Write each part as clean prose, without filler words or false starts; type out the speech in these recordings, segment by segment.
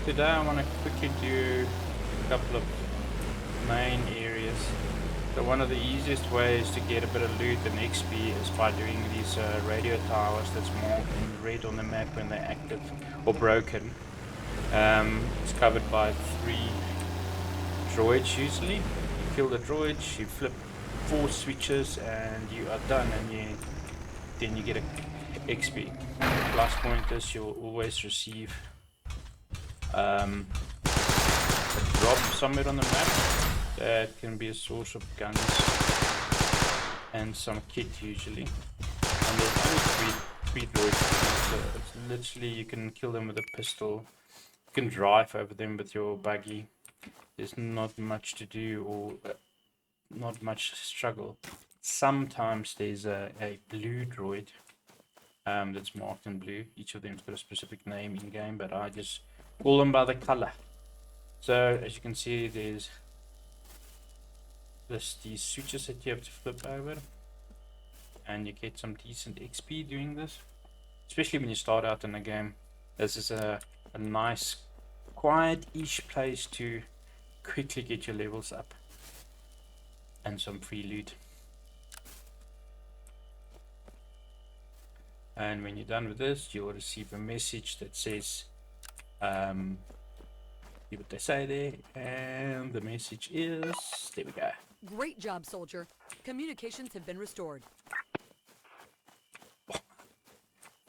today I want to quickly do a couple of main areas. So one of the easiest ways to get a bit of loot and XP is by doing these radio towers that's marked in red on the map when they're active or broken. It's covered by 3 droids usually. You kill the droids, you flip 4 switches and you are done, and then you get a XP. Plus pointers, you'll always receive a drop somewhere on the map that can be a source of guns and some kit usually. And there's only three droids, so it's literally you can kill them with a pistol. You can drive over them with your buggy. There's not much to do or not much struggle. Sometimes there's a blue droid that's marked in blue. Each of them's got a specific name in game, but I just call them by the color. So as you can see, there's these switches that you have to flip over, and you get some decent XP doing this, especially when you start out in a game. This is a nice quiet-ish place to quickly get your levels up and some free loot. And when you're done with this, you'll receive a message that says see what they say there, and the message is, there we go. Great job, soldier. Communications have been restored.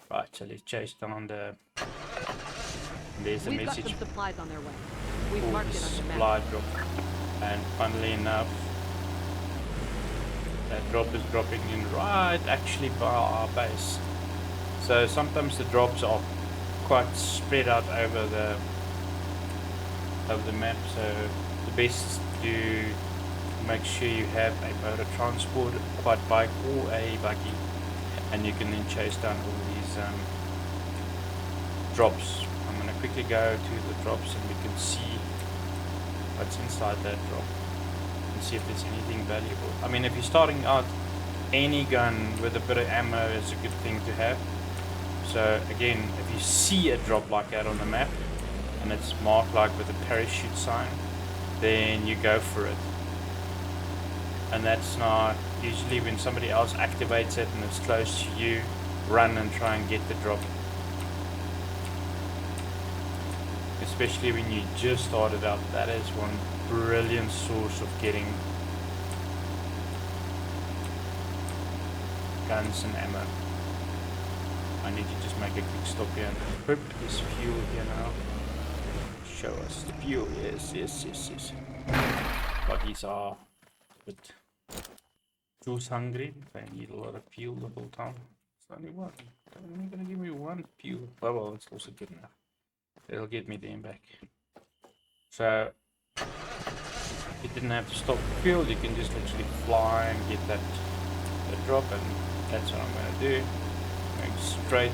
Right, so let's chase down the, there's a We've message got some supplies on their way. We've for marked the it on the supply map. drop, and funnily enough, that drop is dropping in right actually by our base. So sometimes the drops are quite spread out over the map, so the best is to make sure you have a mode of transport, a quad bike or a buggy, and you can then chase down all these drops. I'm going to quickly go to the drops and we can see what's inside that drop and see if there's anything valuable. I mean, if you're starting out, any gun with a bit of ammo is a good thing to have. So again, if you see a drop like that on the map and it's marked like with a parachute sign, then you go for it. And that's not usually when somebody else activates it and it's close to you, run and try and get the drop. Especially when you just started out, that is one brilliant source of getting guns and ammo. I need to just make a quick stop here and hope there's fuel here now. Show us the fuel. Yes. Buggies are a bit juice hungry. They need a lot of fuel the whole time. It's only one. They're only gonna give me 1 fuel. Oh well, it's also good enough. It'll get me there and back. So you didn't have to stop the fuel. You can just literally fly and get that drop, and that's what I'm gonna do. Going straight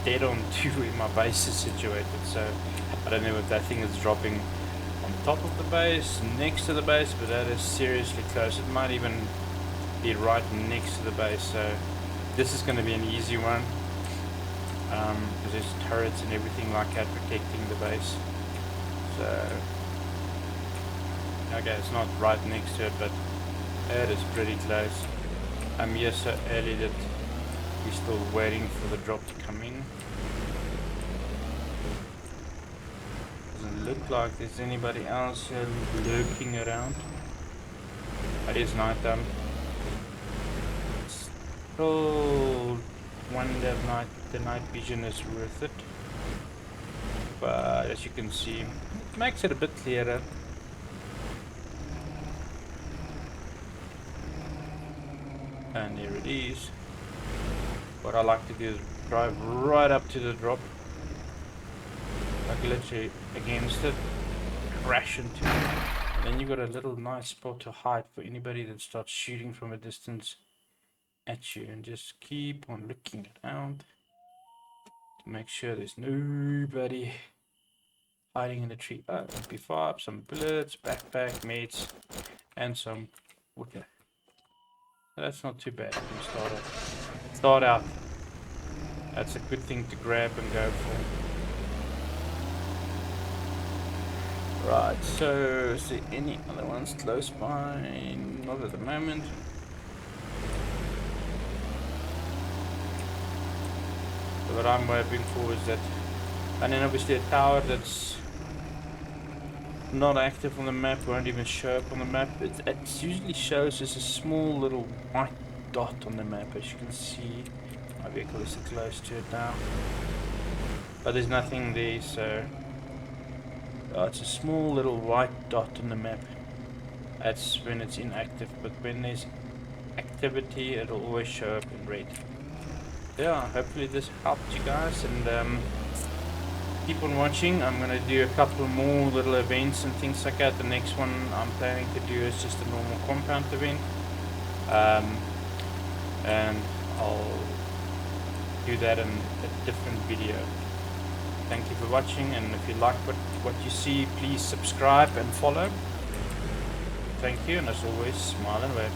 dead on to where my base is situated. So I don't know if that thing is dropping on top of the base, next to the base, but that is seriously close. It might even be right next to the base. So this is going to be an easy one because there's turrets and everything like that protecting the base. So okay, it's not right next to it, but it is pretty close. I'm here so early that we're still waiting for the drop to come in. Doesn't look like there's anybody else here lurking around. It is night time. Still wonder if the night vision is worth it. But as you can see, it makes it a bit clearer. And there it is. What I like to do is drive right up to the drop, like literally against it, crash into it, and then you got a little nice spot to hide for anybody that starts shooting from a distance at you, and just keep on looking around to make sure there's nobody hiding in the tree. Oh, MP5, some bullets, backpack, mates, and some water. That's not too bad. You can start out. That's a good thing to grab and go for. Right, so is there any other ones close by? Not at the moment. So what I'm hoping for is that, and then obviously a tower that's not active on the map won't even show up on the map. It usually shows as a small little white dot on the map, as you can see. My vehicle is close to it now, but there's nothing there, so it's a small little white dot on the map. That's when it's inactive, but when there's activity it'll always show up in red. Yeah, hopefully this helped you guys, and keep on watching. I'm gonna do a couple more little events and things like that. The next one I'm planning to do is just a normal compound event, and I'll do that in a different video. Thank you for watching, and if you like what you see, please subscribe and follow. Thank you, and as always, smile and wave.